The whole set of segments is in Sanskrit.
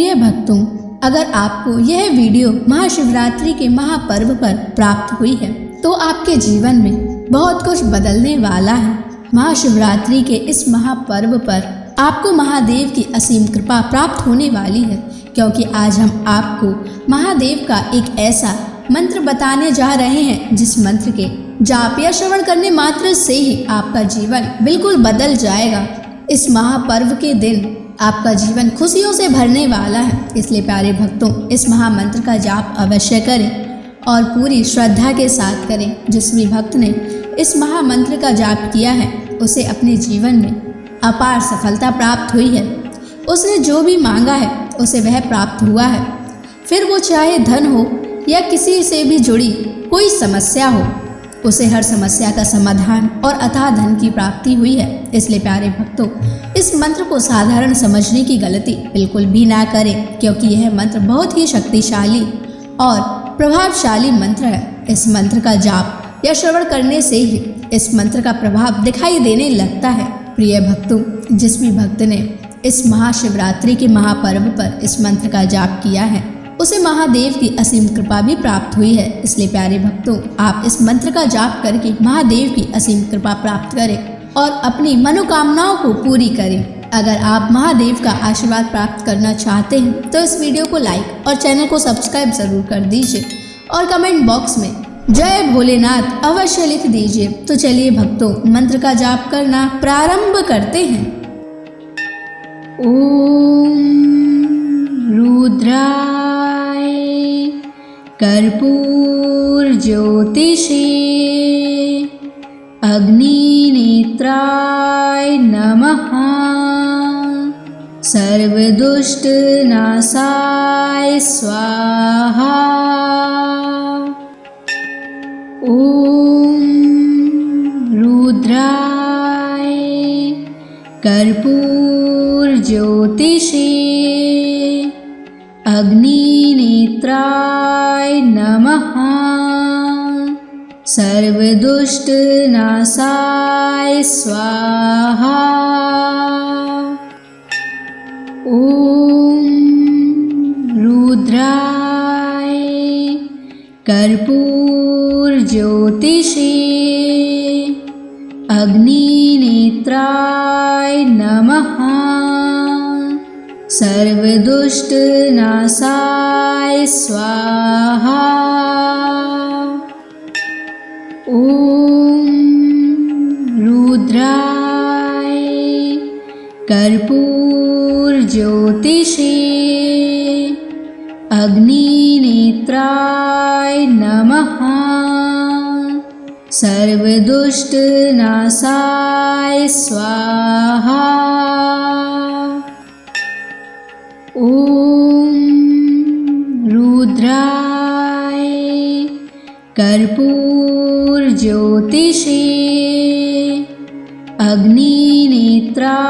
प्रिय भक्तों, अगर आपको यह वीडियो महाशिवरात्रि के महापर्व पर प्राप्त हुई है तो आपके जीवन में बहुत कुछ बदलने वाला है। महाशिवरात्रि के इस महापर्व पर आपको महादेव की असीम कृपा प्राप्त होने वाली है, क्योंकि आज हम आपको महादेव का एक ऐसा मंत्र बताने जा रहे हैं जिस मंत्र के जाप या श्रवण करने मात्र से ही आपका जीवन बिल्कुल बदल जाएगा। इस महापर्व के दिन आपका जीवन खुशियों से भरने वाला है, इसलिए प्यारे भक्तों, इस महामंत्र का जाप अवश्य करें और पूरी श्रद्धा के साथ करें। जिस भी भक्त ने इस महामंत्र का जाप किया है उसे अपने जीवन में अपार सफलता प्राप्त हुई है। उसने जो भी मांगा है उसे वह प्राप्त हुआ है, फिर वो चाहे धन हो या किसी से भी जुड़ी कोई समस्या हो, उसे हर समस्या का समाधान और अथाह धन की प्राप्ति हुई है। इसलिए प्यारे भक्तों, इस मंत्र को साधारण समझने की गलती बिल्कुल भी ना करें, क्योंकि यह मंत्र बहुत ही शक्तिशाली और प्रभावशाली मंत्र है। इस मंत्र का जाप या श्रवण करने से ही इस मंत्र का प्रभाव दिखाई देने लगता है। प्रिय भक्तों, जिस भी भक्त ने इस महाशिवरात्रि के महापर्व पर इस मंत्र का जाप किया है उसे महादेव की असीम कृपा भी प्राप्त हुई है। इसलिए प्यारे भक्तों, आप इस मंत्र का जाप करके महादेव की असीम कृपा प्राप्त करें और अपनी मनोकामनाओं को पूरी करें। अगर आप महादेव का आशीर्वाद प्राप्त करना चाहते हैं तो इस वीडियो को लाइक और चैनल को सब्सक्राइब जरूर कर दीजिए और कमेंट बॉक्स में जय भोलेनाथ अवश्य लिख दीजिए। तो चलिए भक्तों, मंत्र का जाप करना प्रारंभ करते हैं। ओम रुद्राय कर्पूर ज्योतिषे अग्निनेत्राय नमः। सर्वदुष्ट नाशाय स्वाहा। ओम रुद्राय कर्पूर ज्योतिषे अग्निनेत्राय नमः। सर्वदुष्ट नाशाय स्वाहा। ओम रुद्राय कर्पूर ज्योतिषे अग्निनेत्राय नमः। सर्वदुष्ट नाशाय स्वाहा। ओम रुद्राय कर्पूर ज्योतिषे अग्निनेत्राय नमः। सर्वदुष्ट नाशाय स्वाहा। ओम रुद्राय कर्पूर ज्योतिषे अग्निनेत्राय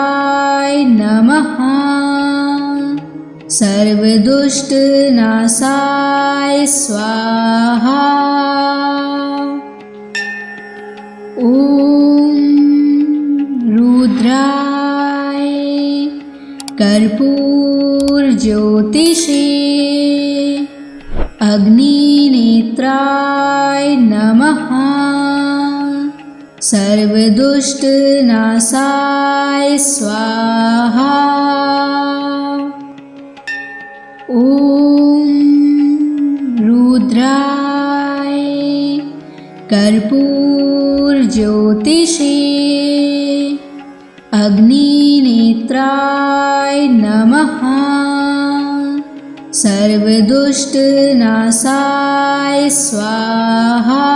नमः। सर्वदुष्ट नाशाय स्वाहा। ओम रुद्राय कर्पूर ज्योतिषे अग्निनेत्राय नमः। सर्वदुष्ट नाशाय स्वाहा। ओम रुद्राय कर्पूर ज्योतिषे अग्निनेत्राय नमः। सर्वदुष्ट नाशाय स्वाहा।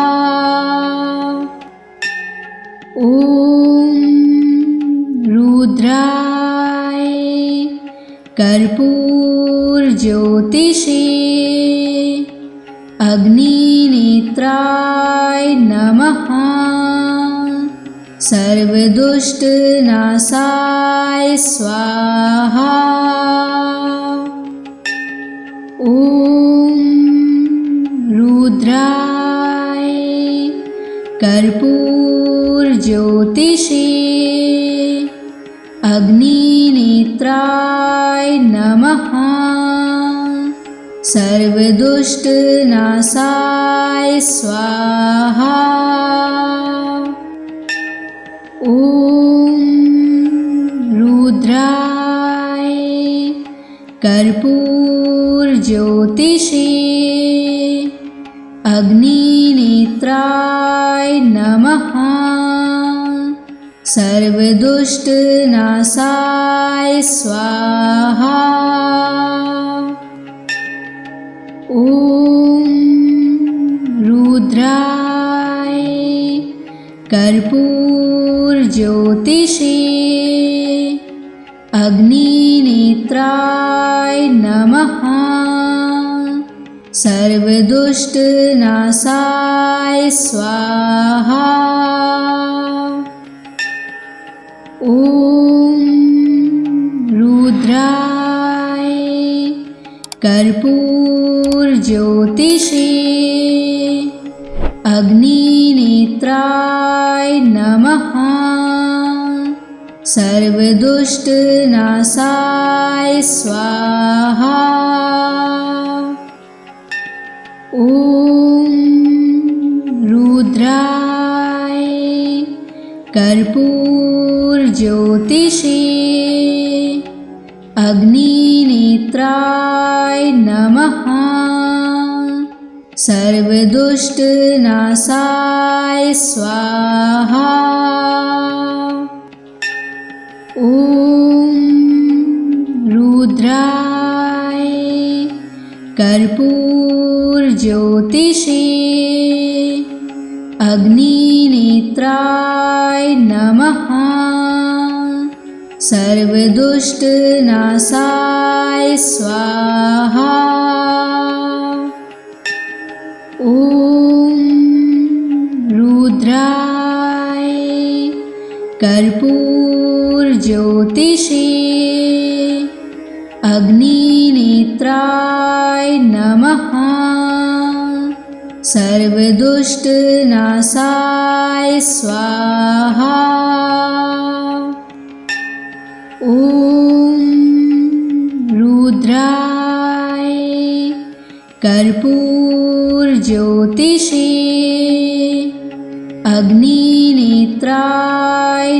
ओम रुद्राय कर्पूर ज्योतिषे अग्निनेत्राय नमः। सर्वदुष्ट नाशाय स्वाहा। ओम रुद्राय कर्पूर ज्योतिषे अग्निनेत्राय नमः। सर्वदुष्टनाशाय स्वाहा। ॐ रुद्राय कर्पूरज्योतिषे अग्निनेत्राय नमः। सर्वदुष्टनाशाय स्वाहा। ॐ रुद्राय कर्पूरज्योतिषे अग्निनेत्राय नमः। सर्वदुष्टनाशाय स्वाहा। ॐ रुद्राय कर्पूरज्योतिषे अग्निनेत्राय नमः। सर्वदुष्टनाशाय स्वाहा। ॐ रुद्राय कर्पूरज्योतिषे अग्निनेत्राय नमः। सर्वदुष्टनाशाय स्वाहा। ॐ रुद्राय कर्पूरज्योतिषे अग्निनेत्राय नमः। सर्वदुष्टनाशाय स्वाहा। ॐ रुद्राय कर्पूरज्योतिषे अग्निनेत्राय नमः। सर्वदुष्टनाशाय स्वाहा। ॐ रुद्राय कर्पूरज्योतिषे अग्निनेत्राय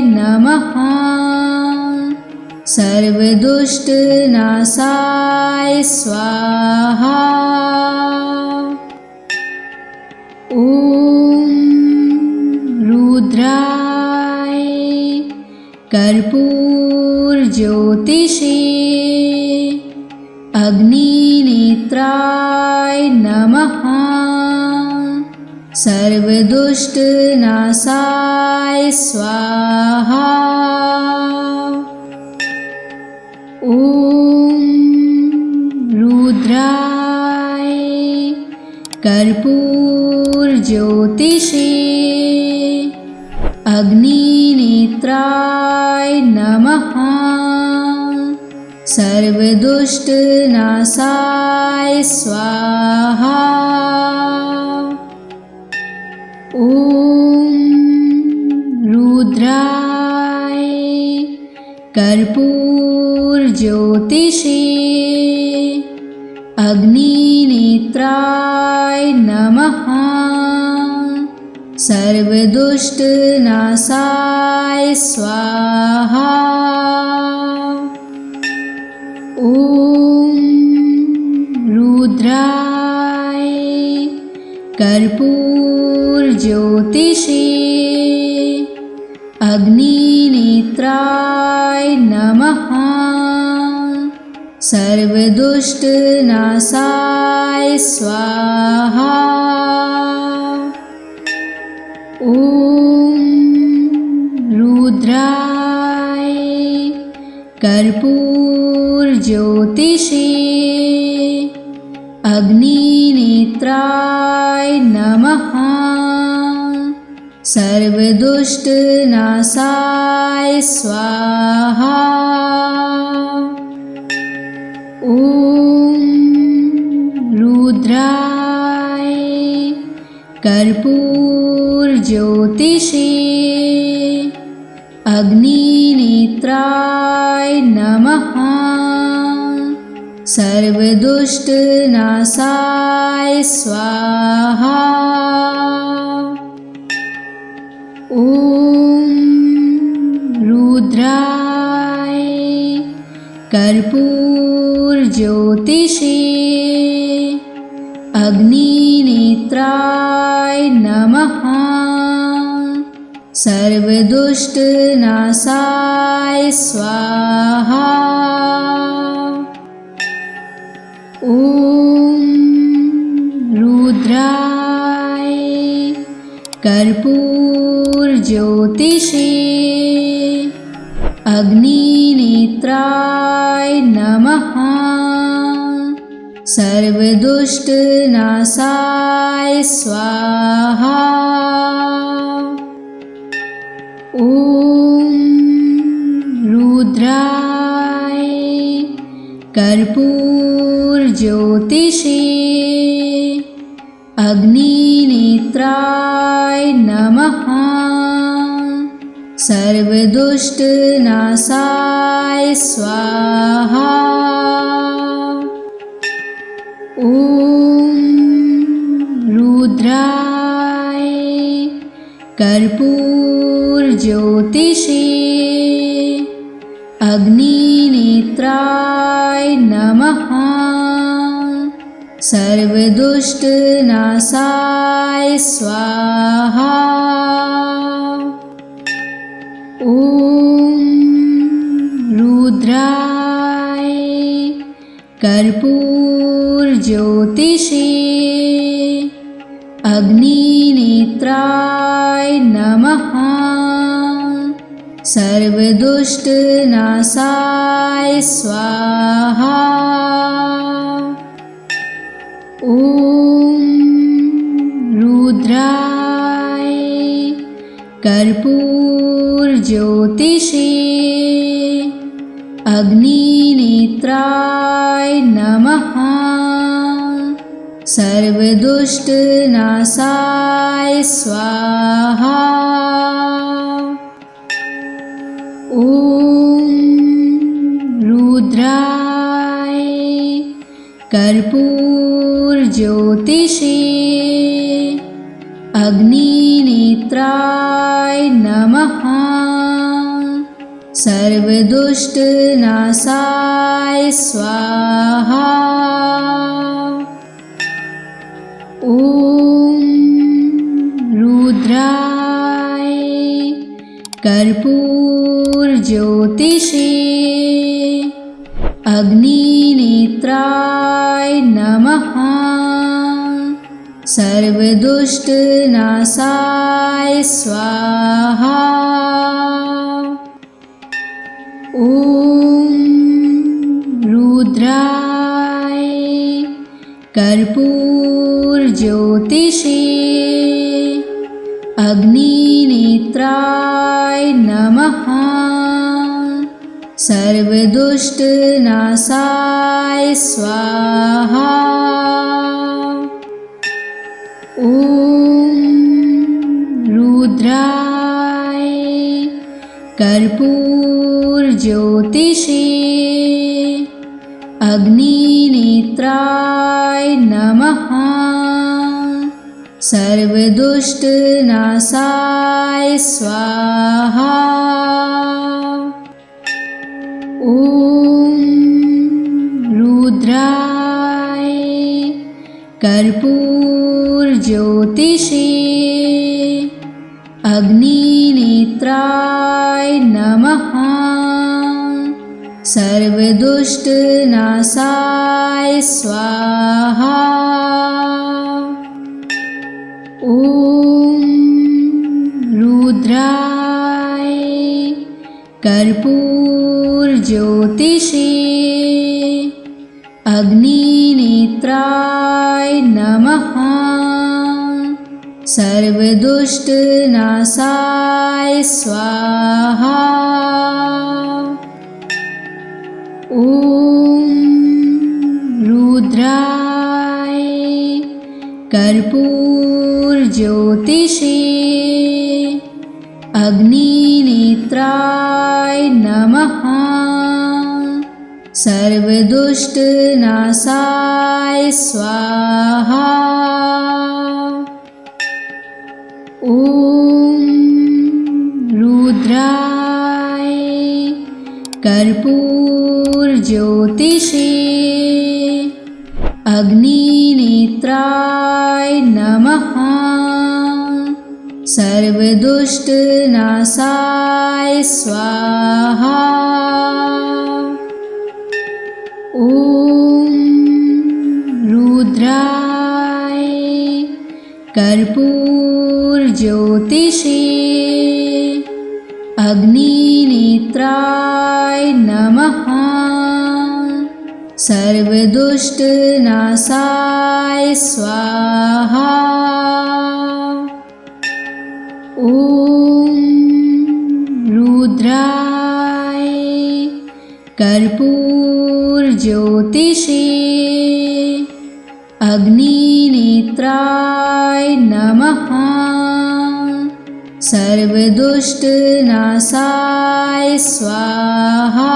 नमः। सर्वदुष्टनाशाय स्वाहा। ॐ रुद्राय कर्पूरज्योतिषे अग्निनेत्राय नमः। सर्वदुष्टनाशाय स्वाहा। ॐ रुद्राय कर्पूरज्योतिषे अग्निनेत्राय नमः। सर्वदुष्टनाशाय स्वाहा। ॐ रुद्राय कर्पूरज्योतिषे अग्निनेत्राय नमः। सर्वदुष्टनाशाय स्वाहा। ॐ रुद्राय कर्पूरज्योतिषे अग्निनेत्राय नमः। सर्वदुष्टनाशाय स्वाहा। ॐ रुद्राय कर्पूरज्योतिषे अग्निनेत्राय नमः। सर्वदुष्टनाशाय स्वाहा। ॐ रुद्राय कर्पूरज्योतिषे अग्निनेत्राय नमः। सर्वदुष्टनाशाय स्वाहा। ॐ रुद्राय कर्पूरज्योतिषे अग्निनेत्राय नमः। सर्वदुष्टनाशाय स्वाहा। ॐ रुद्राय कर्पूरज्योतिषे अग्निनेत्राय नमः। सर्वदुष्टनाशाय स्वाहा। ॐ रुद्राय कर्पूरज्योतिषे अग्निनेत्राय नमः। सर्वदुष्टनाशाय स्वाहा। ॐ रुद्राय कर्पूरज्योतिषे अग्निनेत्राय नमः। सर्वदुष्टनाशाय स्वाहा। ॐ रुद्राय कर्पूरज्योतिषे अग्निनेत्राय नमः। सर्वदुष्टनाशाय स्वाहा। ॐ रुद्राय कर्पूरज्योतिषे अग्निनेत्राय नमः। सर्वदुष्टनाशाय स्वाहा। ॐ रुद्राय कर्पूरज्योतिषे अग्निनेत्राय नमः। सर्वदुष्टनाशाय स्वाहा। ॐ रुद्राय कर्पूरज्योतिषे अग्निनेत्राय नमः। सर्वदुष्टनाशाय स्वाहा। ॐ रुद्राय कर्पूरज्योतिषे अग्निनेत्राय नमः। सर्वदुष्टनाशाय स्वाहा। ॐ रुद्राय कर्पूरज्योतिषे अग्निनेत्राय नमः। सर्वदुष्टनाशाय स्वाहा। ॐ रुद्राय कर्पूरज्योतिषे अग्निनेत्राय नमः। सर्वदुष्टनाशाय स्वाहा। ॐ रुद्राय कर्पूरज्योतिषे अग्निनेत्राय नमः। सर्वदुष्टनाशाय स्वाहा। ॐ रुद्राय कर्पूरज्योतिषे अग्निनेत्राय नमः। सर्वदुष्टनाशाय स्वाहा। ॐ रुद्राय कर्पूरज्योतिषे अग्निनेत्राय नमः। सर्वदुष्टनाशाय स्वाहा। ॐ रुद्राय कर्पूरज्योतिषे अग्निनेत्राय नमः। सर्वदुष्टनाशाय स्वाहा। ॐ रुद्राय कर्पूरज्योतिषे अग्निनेत्राय नमः। सर्वदुष्टनाशाय स्वाहा।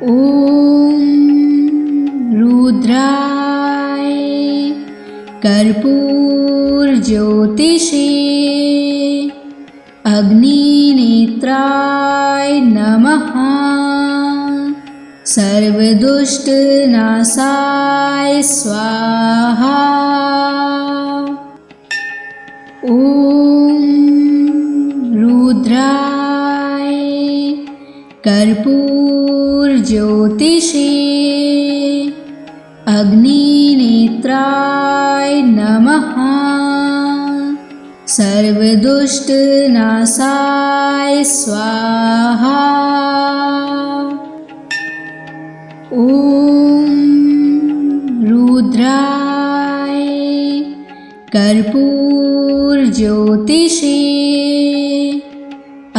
ॐ रुद्राय कर्पूरज्योतिषे अग्निनेत्राय नमः। सर्वदुष्टनाशाय स्वाहा। ॐ रुद्राय कर्पूरज्योतिषे अग्निनेत्राय नमः। सर्वदुष्टनाशाय स्वाहा। ॐ रुद्राय कर्पूरज्योतिषे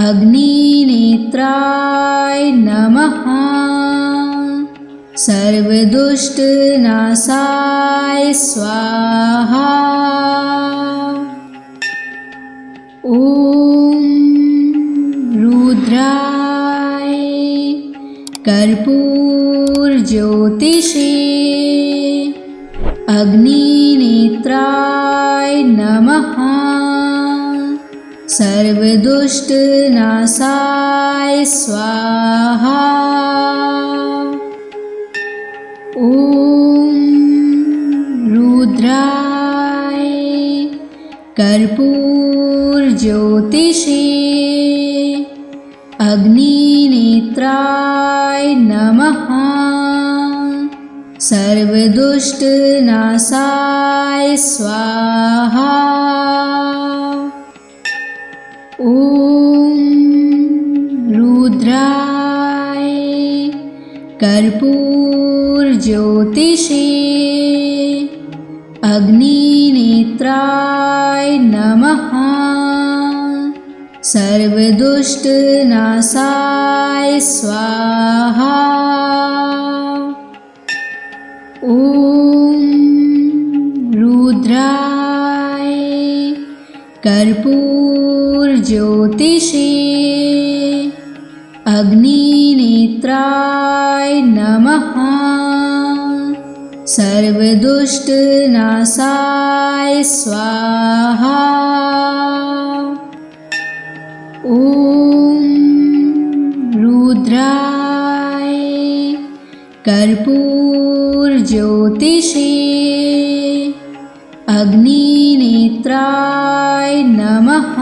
अग्निनेत्राय नमः। सर्वदुष्टनाशाय स्वाहा। ॐ रुद्राय कर्पूरज्योतिषे अग्निनेत्राय नमः। सर्वदुष्टनाशाय स्वाहा। ॐ रुद्राय कर्पूरज्योतिषे अग्निनेत्राय नमः। सर्वदुष्टनाशाय स्वाहा। ॐ रुद्राय कर्पूरज्योतिषे अग्निनेत्राय नमः। सर्वदुष्टनाशाय स्वाहा। ॐ रुद्राय कर्पूरज्योतिषे अग्निनेत्राय नमः। सर्वदुष्टनाशाय स्वाहा। ॐ रुद्राय कर्पूरज्योतिषे अग्निनेत्राय नमः।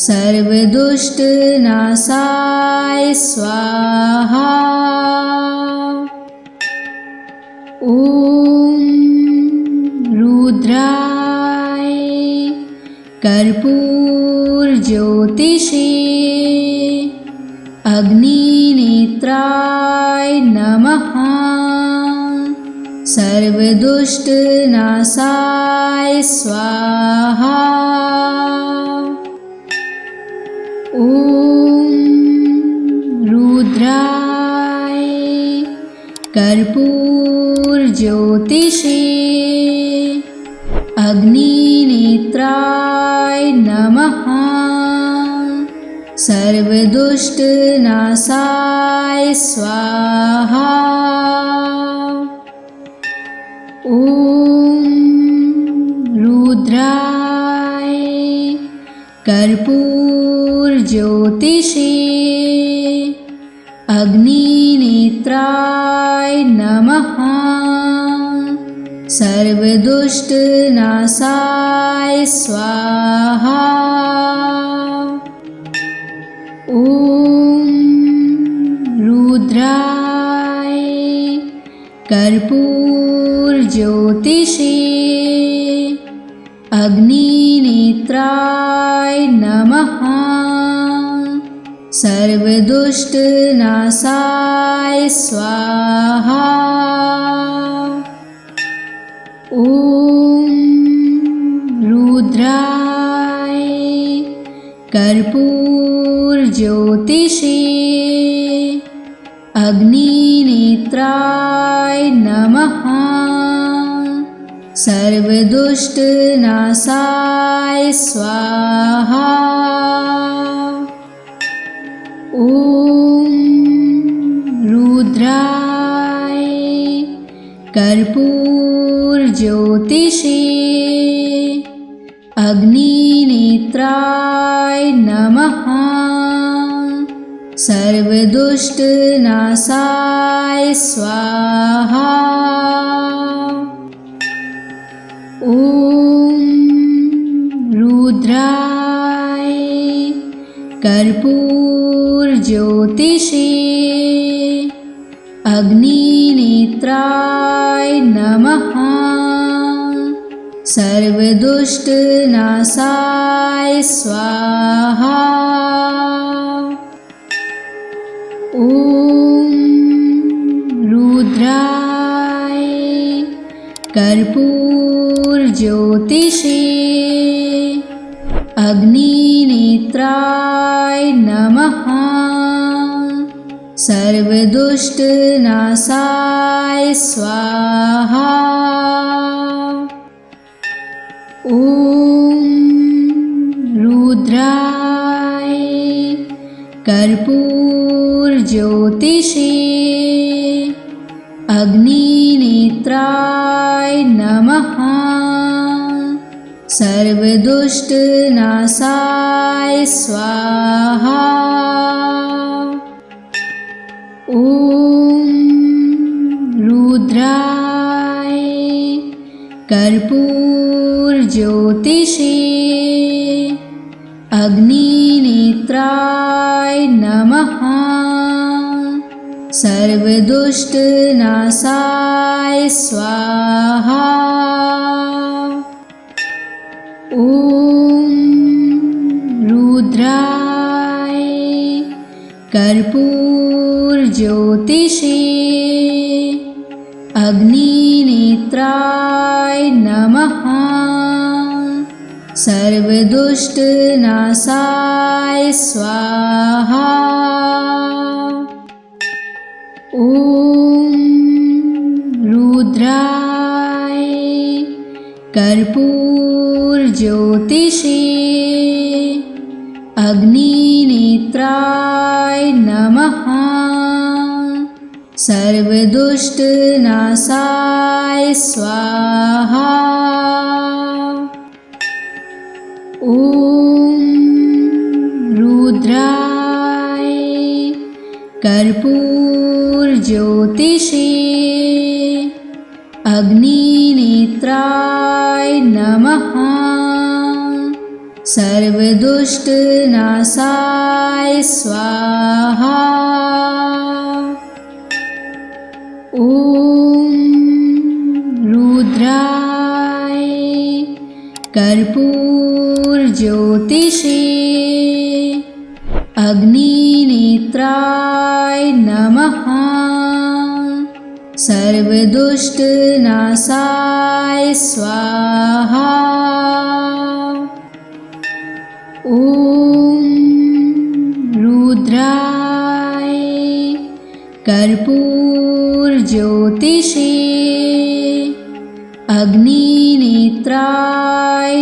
सर्वदुष्टनाशाय स्वाहा। ॐ रुद्राय कर्पूरज्योतिषे अग्निनेत्राय नमः। सर्वदुष्टनाशाय स्वाहा। ॐ रुद्राय कर्पूरज्योतिषे अग्निनेत्राय नमः। सर्वदुष्टनाशाय स्वाहा। ॐ रुद्राय कर्पूरज्योतिषे अग्निनेत्राय नमः। सर्वदुष्टनाशाय स्वाहा। ॐ रुद्राय कर्पूरज्योतिषे अग्निनेत्राय नमः। सर्वदुष्टनाशाय स्वाहा। ॐ रुद्राय कर्पूरज्योतिषे अग्निनेत्राय नमः। सर्वदुष्टनाशाय स्वाहा। ॐ रुद्राय कर्पूरज्योतिषे अग्निनेत्राय नमः। सर्वदुष्टनाशाय स्वाहा। ॐ रुद्राय कर्पूरज्योतिषे अग्निनेत्राय नमः। सर्वदुष्टनाशाय स्वाहा। ॐ रुद्राय कर्पूरज्योतिषे अग्निनेत्राय नमः। सर्वदुष्टनाशाय स्वाहा। ॐ रुद्राय कर्पूरज्योतिषे अग्निनेत्राय नमः। सर्वदुष्टनाशाय स्वाहा। ॐ रुद्राय कर्पूरज्योतिषे अग्निनेत्राय नमः। सर्वदुष्टनाशाय स्वाहा। ॐ रुद्राय कर्पूरज्योतिषे अग्निनेत्राय नमः। सर्वदुष्टनाशाय स्वाहा। ॐ रुद्राय कर्पूरज्योतिषे अग्निनेत्राय नमः। सर्वदुष्टनाशाय स्वाहा। ॐ रुद्राय कर्पूरज्योतिषे अग्निनेत्राय नमः। सर्वदुष्टनाशाय स्वाहा। ॐ रुद्राय कर्पूरज्योतिषे अग्निनेत्राय नमः। सर्वदुष्टनाशाय स्वाहा। ॐ रुद्राय कर्पूरज्योतिषे अग्निनेत्राय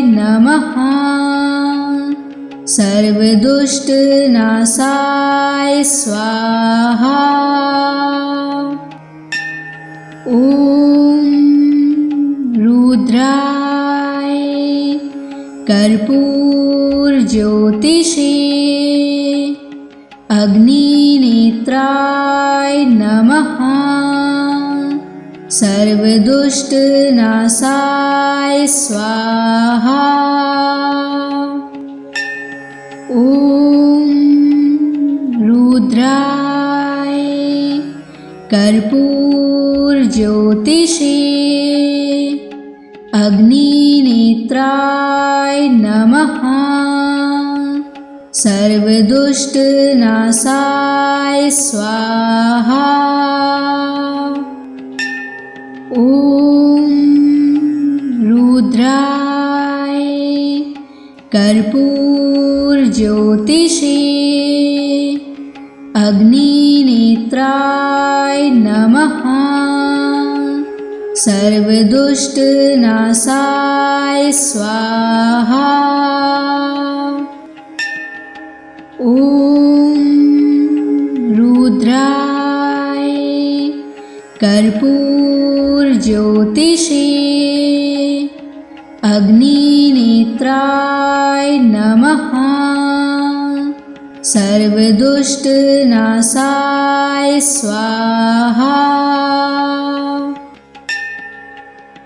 नमः। सर्वदुष्टनाशाय स्वाहा। ॐ रुद्राय कर्पूरज्योतिषे अग्निनेत्राय नमः। सर्वदुष्टनाशाय स्वाहा। ॐ रुद्राय कर्पूरज्योतिषे अग्निनेत्राय नमः। सर्वदुष्टनाशाय स्वाहा। ॐ रुद्राय कर्पूरज्योतिषे अग्निनेत्राय नमः। सर्वदुष्टनाशाय स्वाहा। ॐ रुद्राय कर्पूरज्योतिषे अग्निनेत्राय नमः। सर्वदुष्टनाशाय स्वाहा।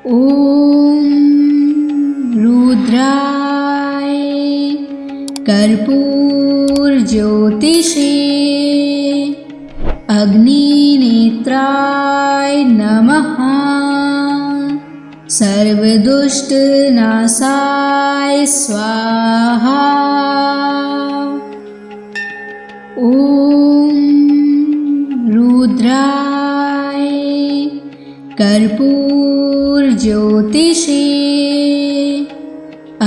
ॐ रुद्राय कर्पूरज्योतिषे अग्निनेत्राय नमः। सर्वदुष्टनाशाय स्वाहा। ॐ रुद्राय कर्पूरज्योतिषे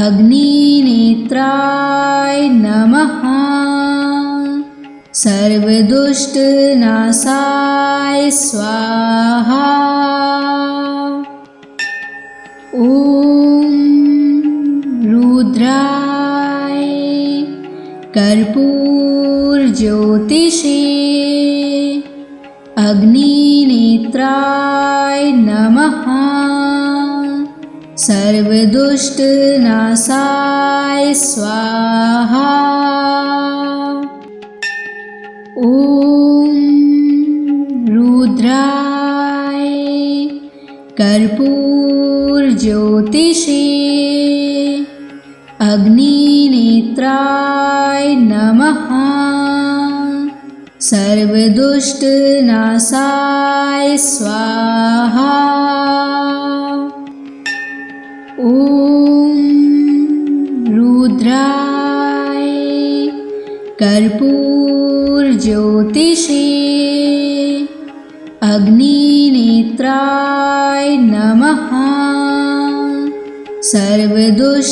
अग्निनेत्राय नमः। सर्वदुष्टनाशाय स्वाहा। ॐ रुद्राय कर्पूरज्योतिषे अग्निनेत्राय नमः। सर्वदुष्टनाशाय स्वाहा। ॐ रुद्राय कर्पूरज्योतिषे अग्निनेत्राय नमः। सर्वदुष्टनाशाय स्वाहा। ॐ रुद्राय कर्पूरज्योतिषे अग्निनेत्राय नमः। सर्वदुष्टनाशाय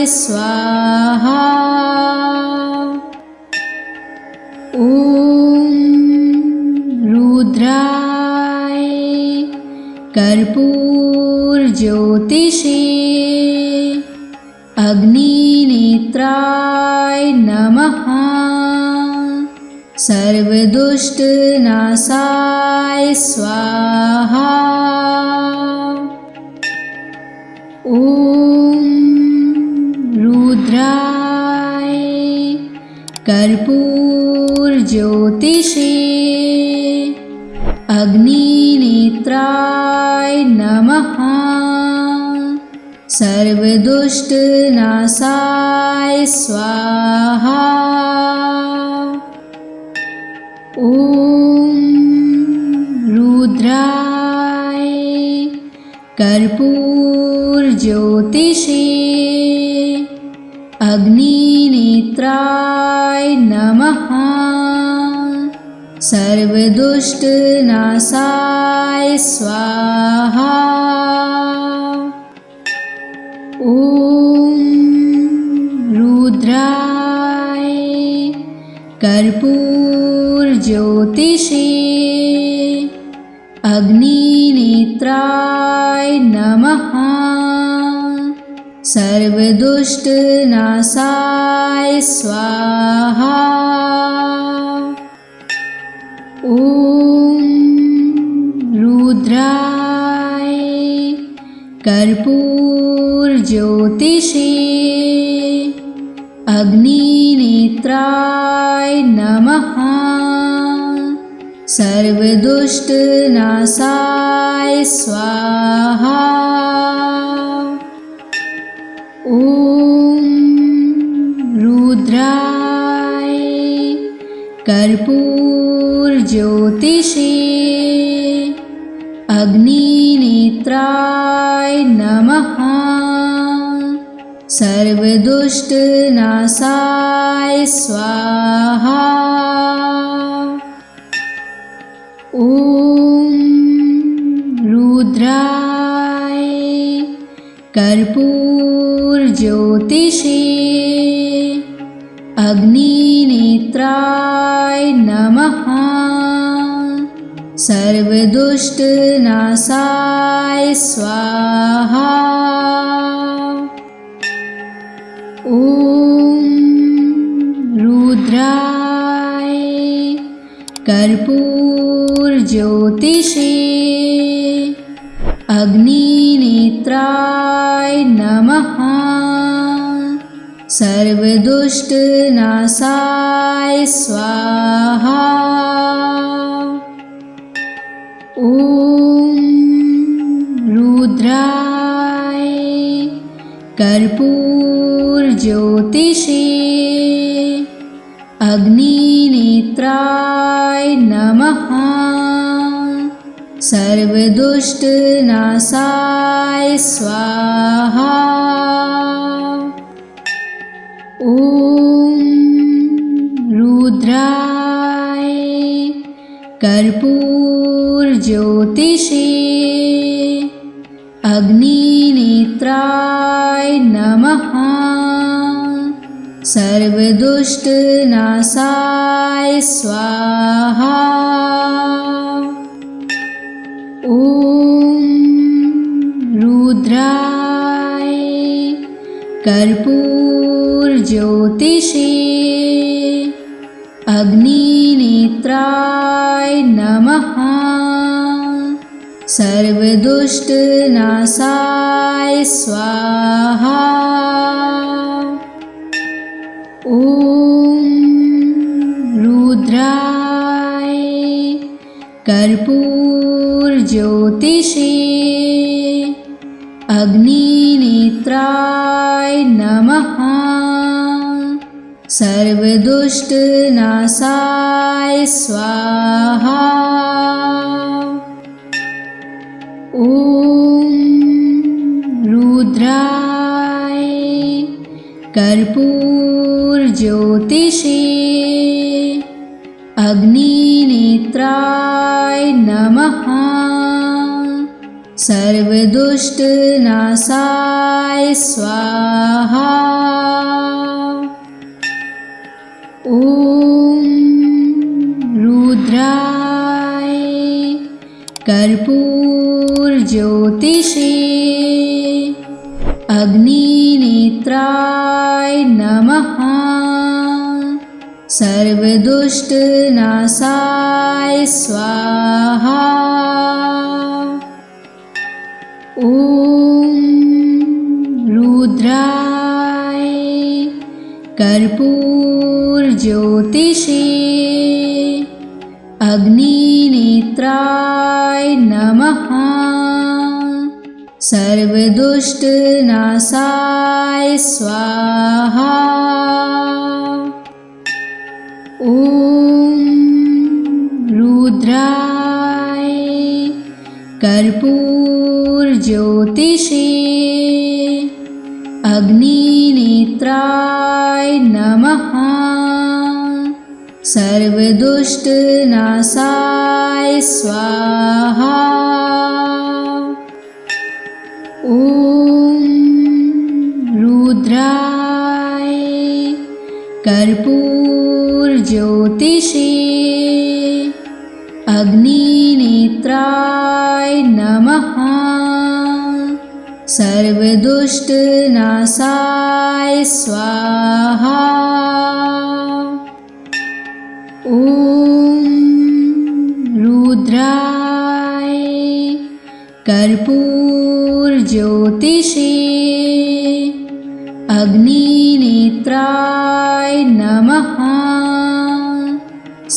स्वाहा। ॐ रुद्राय कर्पूरज्योतिषे अग्निनेत्राय नमः। सर्वदुष्टनाशाय स्वाहा। ॐ रुद्राय कर्पूरज्योतिषे अग्निनेत्राय नमः। सर्वदुष्टनाशाय स्वाहा। ॐ रुद्राय कर्पूरज्योतिषे अग्निनेत्राय नमः। सर्वदुष्टनाशाय स्वाहा। ॐ रुद्राय कर्पूरज्योतिषे अग्निनेत्राय नमः। सर्वदुष्टनाशाय स्वाहा। ॐ रुद्राय कर्पूरज्योतिषे अग्निनेत्राय नमः। सर्वदुष्टनाशाय स्वाहा। ॐ रुद्राय कर्पूरज्योतिषे अग्निनेत्राय नमः। सर्वदुष्टनाशाय स्वाहा। ॐ रुद्राय कर्पूरज्योतिषे अग्निनेत्राय नमः। सर्वदुष्टनाशाय स्वाहा। ॐ रुद्राय कर्पूरज्योतिषे अग्निनेत्राय नमः। सर्वदुष्टनाशाय स्वाहा। ॐ रुद्राय कर्पूरज्योतिषे अग्निनेत्राय नमः। सर्वदुष्टनाशाय स्वाहा। ॐ रुद्राय कर्पूरज्योतिषे अग्निनेत्राय नमः। सर्वदुष्टनाशाय स्वाहा। ॐ रुद्राय कर्पूरज्योतिषे अग्निनेत्राय नमः। सर्वदुष्टनाशाय स्वाहा। ॐ रुद्राय कर्पूरज्योतिषे अग्निनेत्राय नमः। सर्वदुष्टनाशाय स्वाहा। ॐ रुद्राय कर्पूरज्योतिषे अग्निनेत्राय नमः। सर्वदुष्टनाशाय स्वाहा। ॐ रुद्राय कर्पूरज्योतिषे अग्निनेत्राय नमः। सर्वदुष्टनाशाय स्वाहा। ॐ रुद्राय कर्पूरज्योतिषे अग्निनेत्राय नमः। सर्वदुष्टनाशाय स्वाहा। ॐ रुद्राय कर्पूरज्योतिषे अग्निनेत्राय नमः। सर्वदुष्टनाशाय स्वाहा। ॐ रुद्राय कर्पूरज्योतिषे अग्निनेत्राय नमः। सर्वदुष्टनाशाय स्वाहा। ॐ रुद्राय कर्पूरज्योतिषे अग्निनेत्राय नमः।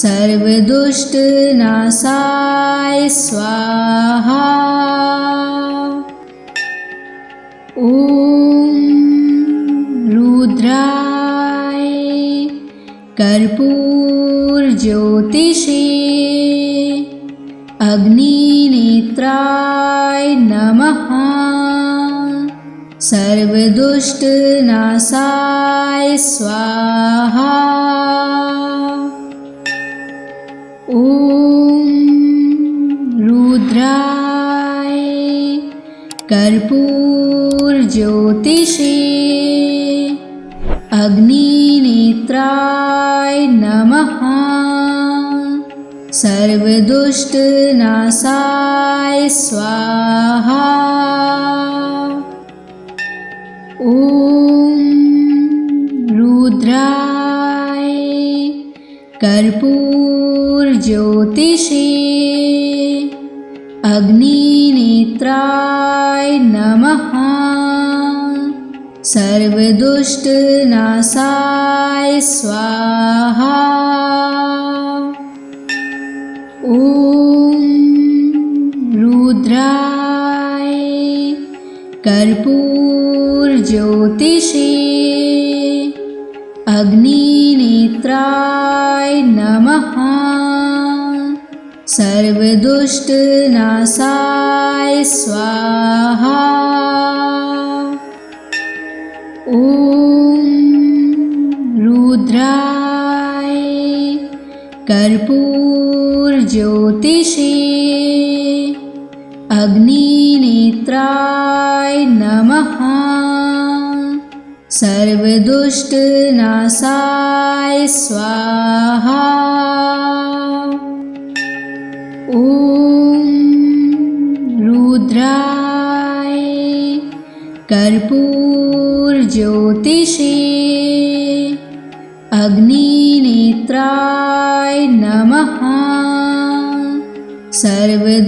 सर्वदुष्टनाशाय स्वाहा। ॐ रुद्राय कर्पूरज्योतिषे अग्निनेत्राय नमः। सर्वदुष्टनाशाय स्वाहा। ॐ रुद्राय कर्पूरज्योतिषे अग्निनेत्राय नमः। सर्वदुष्टनाशाय स्वाहा। ॐ रुद्राय कर्पूरज्योतिषे अग्निनेत्राय नमः। सर्वदुष्टनाशाय स्वाहा। ॐ रुद्राय कर्पूरज्योतिषे अग्निनेत्राय नमः। सर्वदुष्टनाशाय स्वाहा। ॐ रुद्राय कर्पूरज्योतिषे अग्निनेत्राय नमः। सर्वदुष्टनाशाय स्वाहा। ॐ रुद्राय कर्पूरज्योतिषे अग्निनेत्राय नमः। सर्वदुष्टनाशाय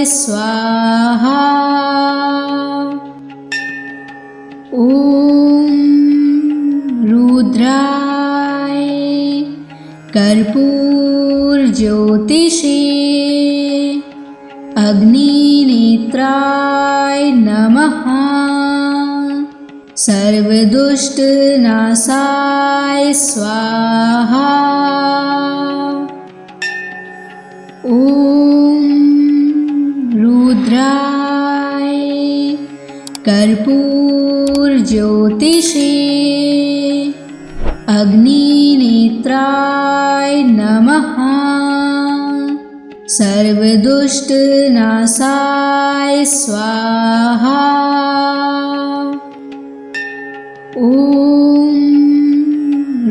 स्वाहा। ॐ रुद्राय कर्पूरज्योतिषे अग्निनेत्राय नमः। सर्वदुष्टनाशाय स्वाहा। ॐ रुद्राय कर्पूरज्योतिषे अग्निनेत्राय नमः। सर्वदुष्टनाशाय स्वाहा। ॐ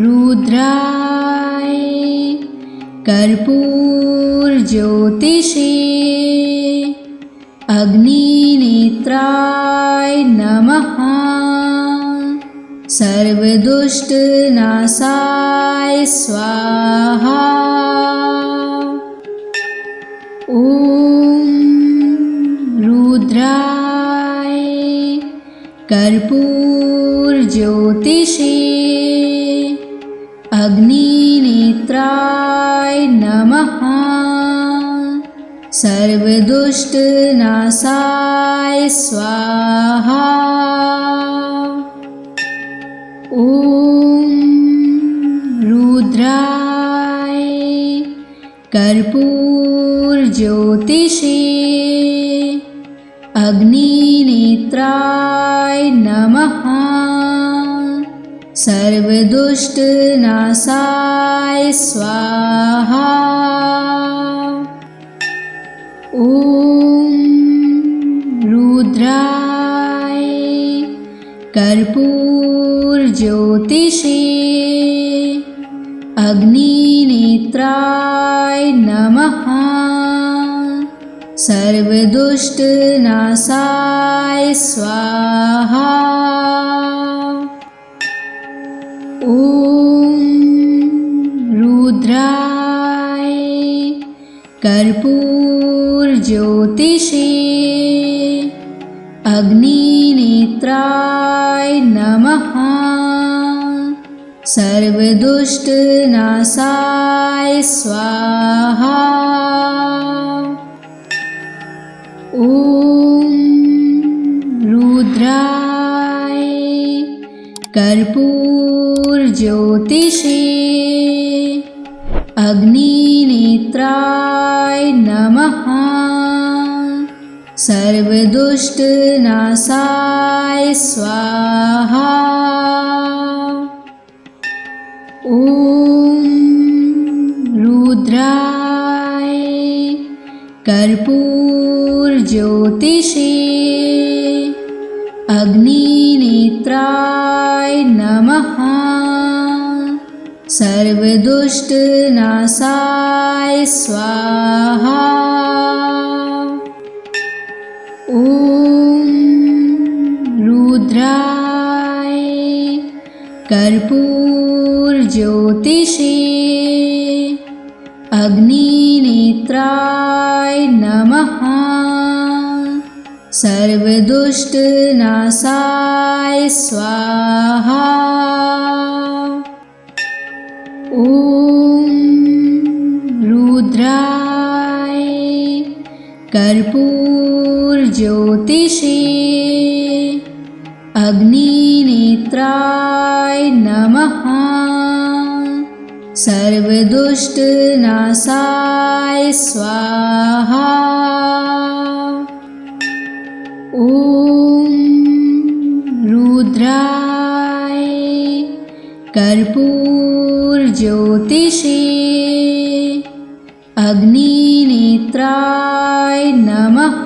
रुद्राय कर्पूरज्योतिषे अग्निनेत्राय नमः। सर्वदुष्टनाशाय स्वाहा। ॐ रुद्राय कर्पूरज्योतिषे अग्निनेत्राय नमः। सर्वदुष्टनाशाय स्वाहा। ॐ रुद्राय कर्पूरज्योतिषे अग्निनेत्राय नमः। सर्वदुष्टनाशाय स्वाहा। ॐ रुद्राय कर्पूरज्योतिषे अग्निनेत्राय नमः। सर्वदुष्टनाशाय स्वाहा। ॐ रुद्राय कर्पूरज्योतिषे अग्निनेत्राय नमः। सर्वदुष्टनाशाय स्वाहा। ॐ रुद्राय कर्पूरज्योतिषे अग्निनेत्राय नमः। सर्वदुष्टनाशाय स्वाहा। ॐ रुद्राय कर्पूरज्योतिषे अग्निनेत्राय नमः। सर्वदुष्टनाशाय स्वाहा। ॐ रुद्राय कर्पूरज्योतिषे अग्निनेत्राय नमः। सर्वदुष्टनाशाय स्वाहा। ॐ रुद्राय कर्पूरज्योतिषे अग्निनेत्राय नमः। सर्वदुष्टनाशाय स्वाहा। ॐ रुद्राय कर्पूरज्योतिषे अग्निनेत्राय नमः।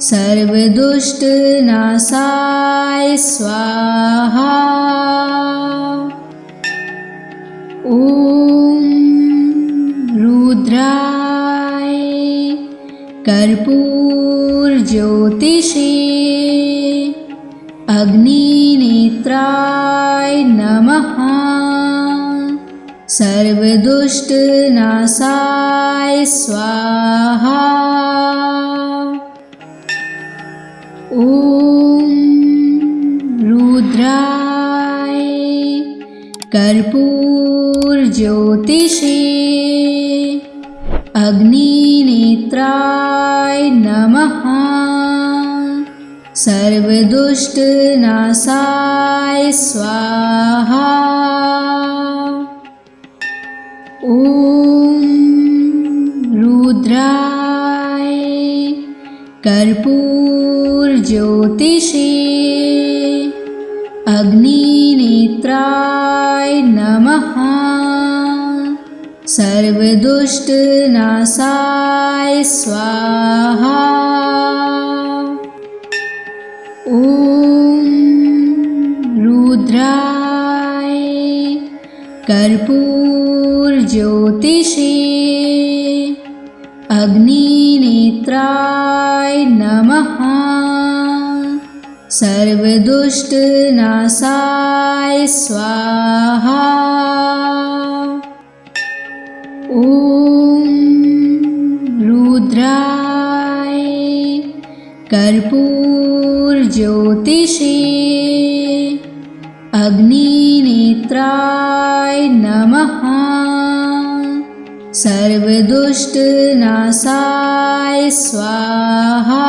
सर्वदुष्टनाशाय स्वाहा। ॐ रुद्राय कर्पूरज्योतिषे अग्निनेत्राय नमः। सर्वदुष्टनाशाय स्वाहा। ॐ रुद्राय कर्पूरज्योतिषे अग्निनेत्राय नमः। सर्वदुष्टनाशाय स्वाहा। ॐ रुद्राय कर्पूरज्योतिषे अग्निनेत्राय नमः। सर्वदुष्टनाशाय स्वाहा। ॐ रुद्राय कर्पूरज्योतिषे अग्निनेत्राय नमः। सर्वदुष्टनाशाय स्वाहा। ॐ रुद्राय कर्पूरज्योतिषे अग्निनेत्राय नमः। सर्वदुष्टनाशाय स्वाहा।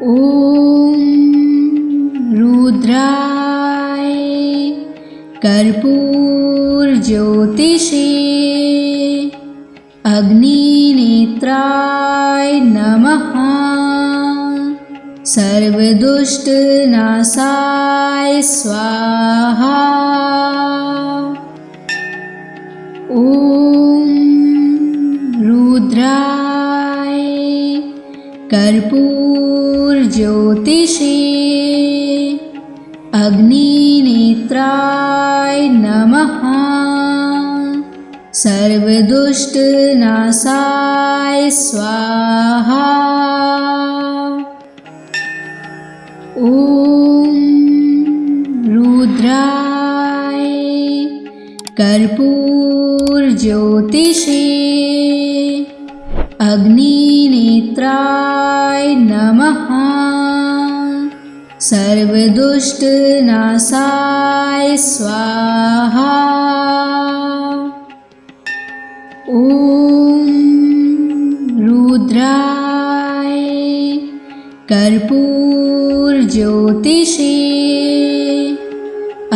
ॐ रुद्राय कर्पूरज्योतिषे अग्निनेत्राय नमः। सर्वदुष्टनाशाय स्वाहा। ॐ रुद्राय कर्पूरज्योतिषे अग्निनेत्राय नमः। सर्वदुष्टनाशाय स्वाहा। ॐ रुद्राय कर्पूरज्योतिषे अग्निनेत्राय नमः। सर्वदुष्टनाशाय स्वाहा। ॐ रुद्राय कर्पूरज्योतिषे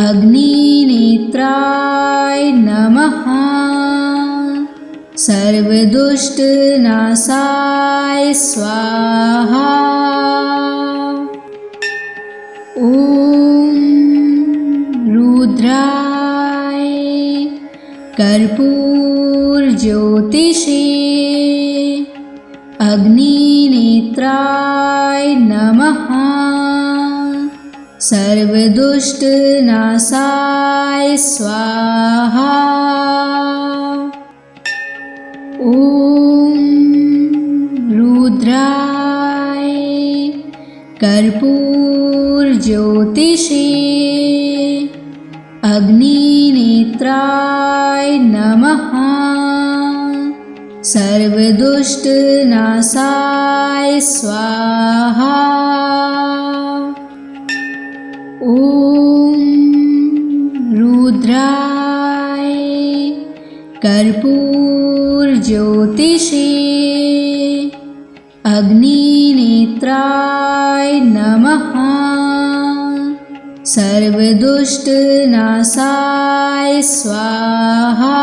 अग्निनेत्राय नमः। सर्वदुष्टनाशाय स्वाहा। ॐ रुद्राय कर्पूरज्योतिषे अग्निनेत्राय नमः। सर्वदुष्टनाशाय स्वाहा। ॐ रुद्राय कर्पूरज्योतिषे अग्निनेत्राय नमः। सर्वदुष्टनाशाय स्वाहा। ॐ रुद्राय कर्पूरज्योतिषे अग्निनेत्राय नमः। सर्वदुष्टनाशाय स्वाहा।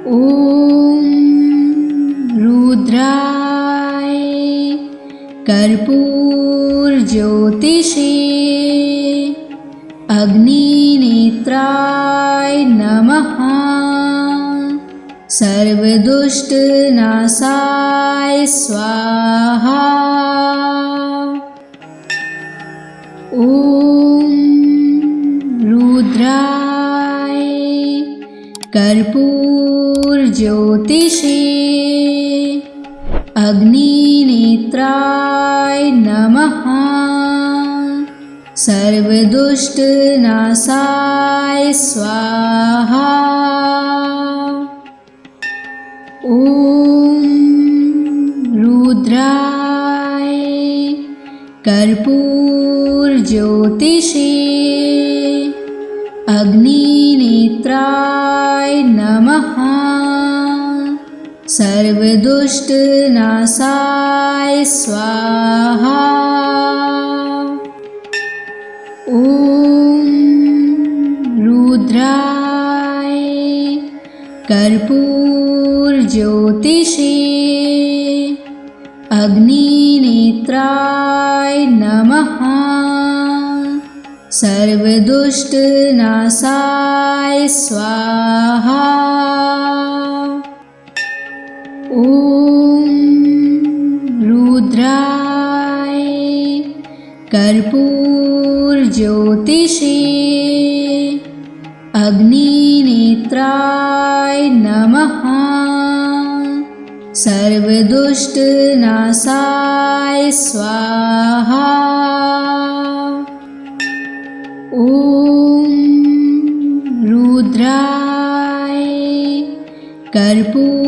ॐ रुद्राय कर्पूरज्योतिषे अग्निनेत्राय नमः। सर्वदुष्टनाशाय स्वाहा। ॐ रुद्राय कर्पूरज्योतिषे अग्निनेत्राय नमः। सर्वदुष्टनाशाय स्वाहा। ॐ रुद्राय कर्पूरज्योतिषे अग्निनेत्राय नमः। सर्वदुष्टनाशाय स्वाहा। ॐ रुद्राय कर्पूरज्योतिषे अग्निनेत्राय नमः। सर्वदुष्टनाशाय स्वाहा। ॐ रुद्राय कर्पूरज्योतिषे अग्निनेत्राय नमः। सर्वदुष्टनाशाय स्वाहा। ॐ रुद्राय कर्पूरज्योतिषे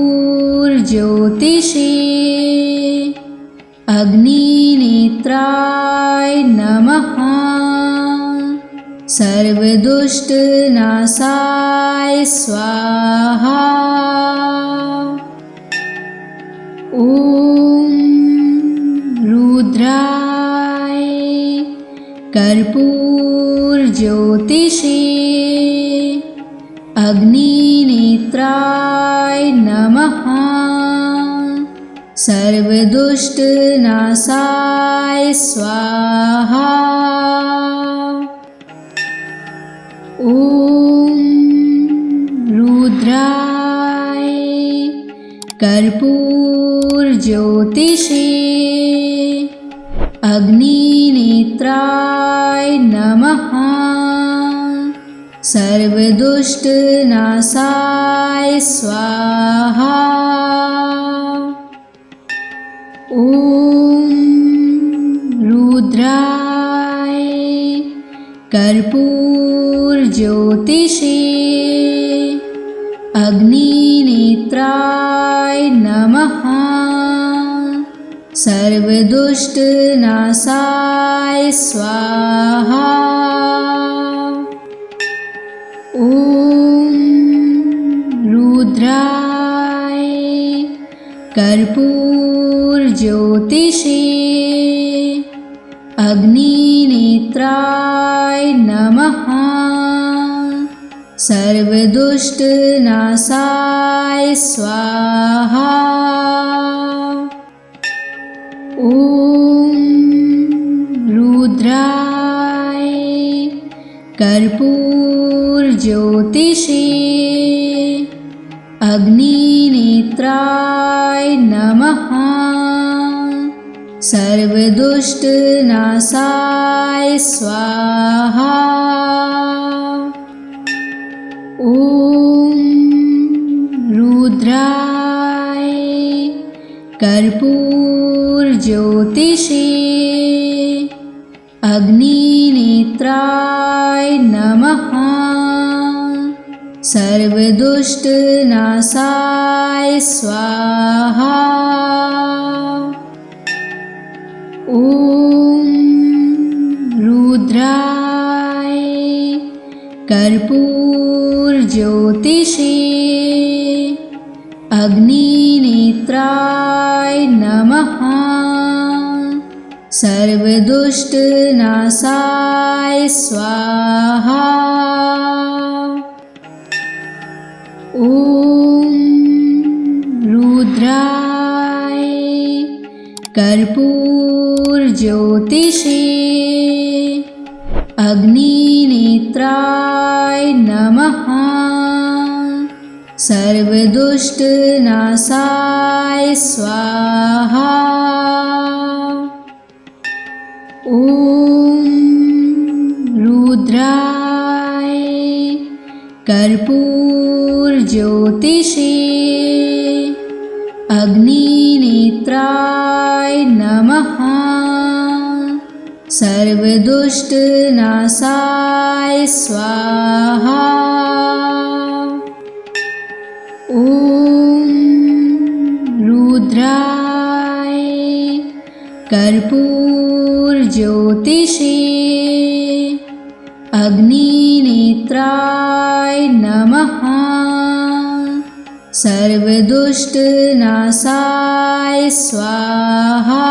अग्निनेत्राय नमः। सर्वदुष्टनाशाय स्वाहा। ॐ रुद्राय कर्पूरज्योतिषे अग्निनेत्राय नमः। सर्वदुष्टनाशाय स्वाहा। ॐ रुद्राय कर्पूरज्योतिषे अग्निनेत्राय नमः। सर्वदुष्टनाशाय स्वाहा। ॐ रुद्राय कर्पूरज्योतिषे अग्निनेत्राय नमः। सर्वदुष्टनाशाय स्वाहा। ॐ रुद्राय कर्पूरज्योतिषे अग्निनेत्राय नमः। सर्वदुष्टनाशाय स्वाहा। ॐ रुद्राय कर्पूरज्योतिषे अग्निनेत्राय नमः। सर्वदुष्टनाशाय स्वाहा। ॐ रुद्राय कर्पूरज्योतिषे अग्निनेत्राय नमः। सर्वदुष्टनाशाय स्वाहा। ॐ रुद्राय कर्पूरज्योतिषे अग्निनेत्राय नमः। सर्वदुष्टनाशाय स्वाहा। ॐ रुद्राय कर्पूरज्योतिषे अग्निनेत्राय नमः। सर्वदुष्टनाशाय स्वाहा। ॐ रुद्राय कर्पूरज्योतिषे अग्निनेत्राय नमः। सर्वदुष्टनाशाय स्वाहा। ॐ रुद्राय कर्पूरज्योतिषे अग्निनेत्राय नमः। सर्वदुष्टनाशाय स्वाहा।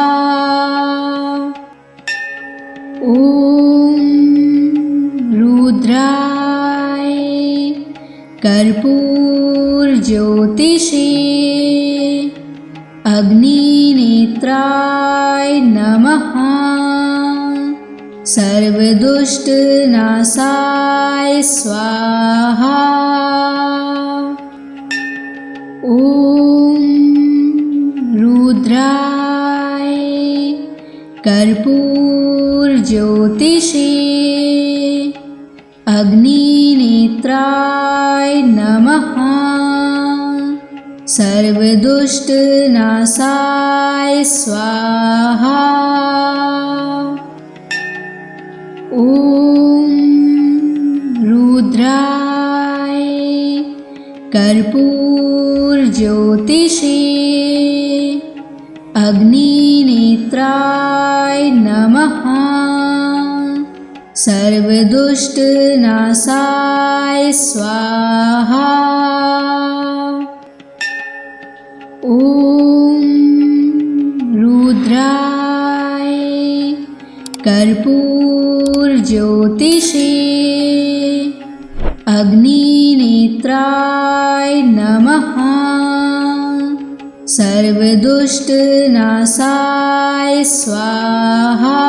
ॐ रुद्राय कर्पूरज्योतिषे अग्निनेत्राय नमः। सर्वदुष्टनाशाय स्वाहा। ॐ रुद्राय कर्पूरज्योतिषे अग्निनेत्राय नमः। सर्वदुष्टनाशाय स्वाहा। ॐ रुद्राय कर्पूरज्योतिषे अग्निनेत्राय नमः। सर्वदुष्टनाशाय स्वाहा। ॐ रुद्राय कर्पूरज्योतिषे अग्निनेत्राय नमः। सर्वदुष्टनाशाय स्वाहा।